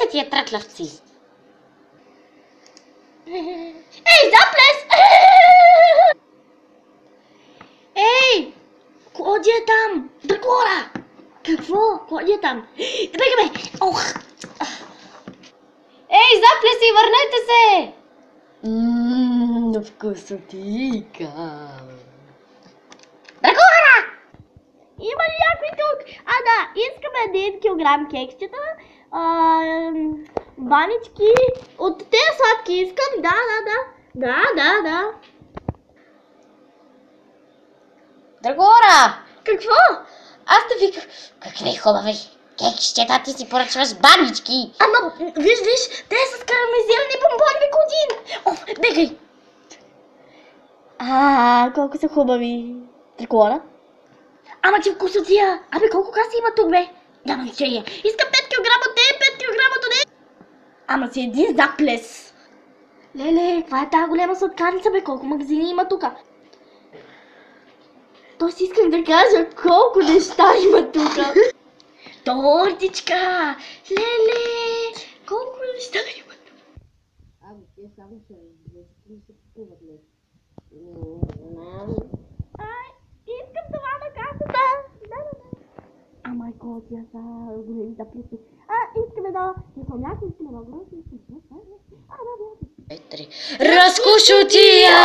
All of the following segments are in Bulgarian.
са тия тръклявци? Ей, заплес! Ей! Клодия е там! Дракора! Какво? Клодия е там! Бегаме! Ох! Ей, заплеси, върнете се! Вкусотика! Дракора! Има ли някой тук? А, да, искаме 1 килограм кексчета, банички, от тези сладки искам, да. Драгора! Какво? Аз те виках, какви хубави кексчета, ти си поръчваш банички. Ама, виж, те са с карамелизирани бомбони годин. Оф, бегай! Колко са хубави. Драгора? Ама ти вкусотия! Абе, колко каси има тук, бе? Няма значение. Искам 5 кг от нея, 5 кг от нея. Ама си един заплес. Леле, каква е тази голема сладканица, бе? Колко магазини има тука? То си исках да кажа колко неща има тука. Тортичка! Леле! Колко неща има тука? Ами, те само се купуват нещо. Искам това на касата! Да. Ама тя са големи заплеси. Искаме да... някой искаме да гроси. Разкушотия!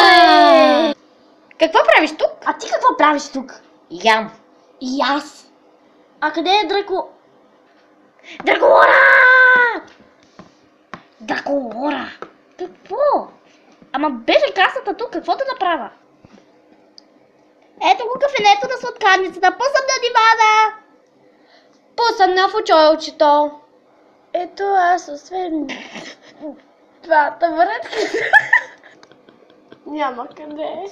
Какво правиш тук? А ти какво правиш тук? Ям. И аз. А къде е Дракора! Дракора! Какво? Ама беше касата тук, какво да направя? Ето го кафенето на сладкарницата, пусам на дивана! Пусам на в очойлчето. Ето аз, освен двата вратки. Няма къде.